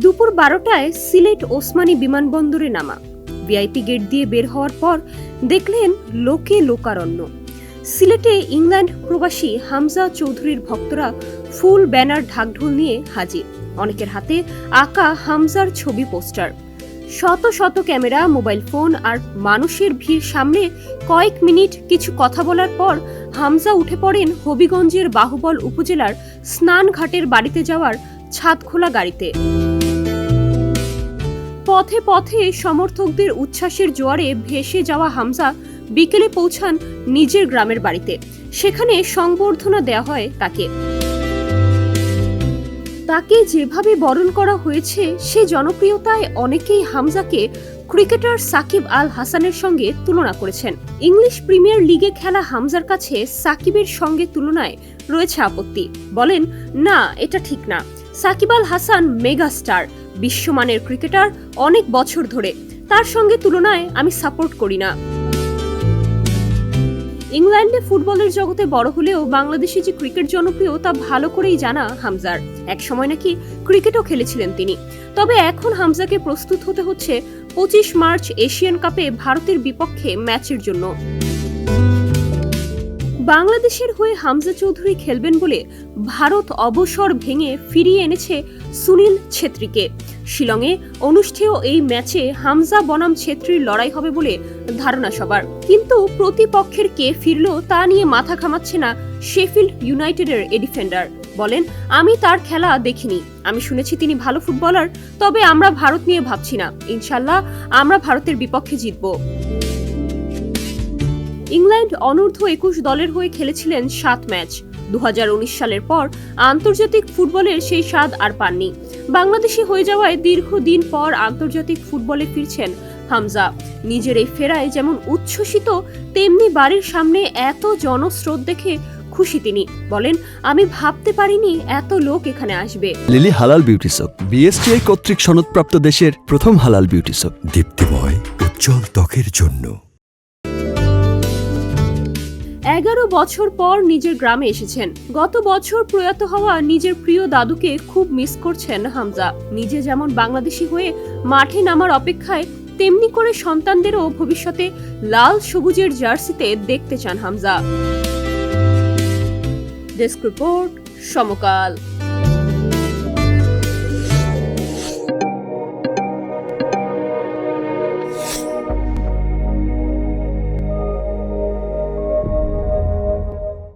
দুপুর 12টায় সিলেট ওসমানী বিমানবন্দরে নামা। ভিআইপি গেট দিয়ে বের হওয়ার পর দেখলেন লোকে লোকারণ্য। সিলেটে ইংল্যান্ড প্রবাসী হামজা চৌধুরীর ভক্তরা ফুল, ব্যানার, ঢাকঢোল নিয়ে হাজির। অনেকের হাতে আঁকা হামজার ছবি, পোস্টার। শত শত ক্যামেরা, মোবাইল ফোন আর মানুষের ভিড় সামনে কয়েক মিনিট কিছু কথা বলার পর হামজা উঠে পড়েন হবিগঞ্জের বাহুবল উপজেলার স্নানঘাটের বাড়িতে যাওয়ার ছাদখোলা গাড়িতে। পথে পথে সমর্থকদের উচ্ছ্বাসের জোয়ারে ভেসে যাওয়া হামজা বিকেলে পৌঁছান নিজের গ্রামের বাড়িতে। সেখানে সংবর্ধনা দেওয়া হয় তাকে। তাকে যেভাবে বরণ করা হয়েছে, সে জনপ্রিয়তায় অনেকেই হামজাকে ক্রিকেটার সাকিব আল হাসানের সঙ্গে তুলনা করেছেন। ইংলিশ প্রিমিয়ার লিগে খেলা হামজার কাছে সাকিবের সঙ্গে তুলনায় রয়েছে আপত্তি। বলেন, না, এটা ঠিক না। সাকিব আল হাসান মেগা স্টার, বিশ্বমানের ক্রিকেটার, অনেক বছর ধরে। তার সঙ্গে তুলনায় আমি সাপোর্ট করি না। ইংল্যান্ডে ফুটবলের জগতে বড় হলেও বাংলাদেশে যে ক্রিকেট জনপ্রিয় তা ভালো করেই জানা হামজার। এক সময় নাকি ক্রিকেটও খেলেছিলেন তিনি। তবে এখন হামজাকে প্রস্তুত হতে হচ্ছে 25 মার্চ এশিয়ান কাপে ভারতের বিপক্ষে ম্যাচের জন্য। বাংলাদেশের হয়ে হামজা চৌধুরী খেলবেন বলে ভারত অবসর ভেঙে ফিরিয়ে এনেছে সুনীল ছেত্রীকে। শিলংয়ে অনুষ্ঠেয় এই ম্যাচে হামজা বনাম ছেত্রীর লড়াই হবে বলে ধারণা সবার। কিন্তু প্রতিপক্ষের কে ফিরল তা নিয়ে মাথা ঘামাচ্ছে না শেফিল্ড ইউনাইটেডের এই ডিফেন্ডার। বলেন, আমি তার খেলা দেখিনি, আমি শুনেছি তিনি ভালো ফুটবলার, তবে আমরা ভারত নিয়ে ভাবছি না। ইনশাল্লাহ আমরা ভারতের বিপক্ষে জিতব। ইংল্যান্ড অনূর্ধ্ব 21 দলের হয়ে খেলেছিলেন 7 ম্যাচ। 2019 সালের পর আন্তর্জাতিক ফুটবলের সেই স্বাদ আর পাননি। বাংলাদেশি হয়ে যাওয়ায় দীর্ঘদিন পর আন্তর্জাতিক ফুটবলে ফিরছেন হামজা। নিজের এই ফেরায় যেমন উচ্ছ্বসিত, তেমনি বাড়ির সামনে এত জনস্রোত দেখে খুশি তিনি। বলেন, আমি ভাবতে পারিনি এত লোক এখানে আসবে। লিলি হালাল বিউটি সোপ, বিএসটিআই কর্তৃক সনদপ্রাপ্ত দেশের প্রথম হালাল বিউটি সোপ। দীপ্তিময় উজ্জ্বল ত্বকের জন্য। 11 বছর পর নিজের গ্রামে এসেছেন। গত বছর প্রয়াত হওয়া নিজের প্রিয় দাদুকে খুব মিস করছেন হামজা। নিজে যেমন বাংলাদেশি হয়ে মাঠে নামার অপেক্ষায়, তেমনি করে সন্তানদেরও ভবিষ্যতে লাল সবুজের জার্সিতে দেখতে চান হামজা। ডেস্ক রিপোর্ট, সমকাল।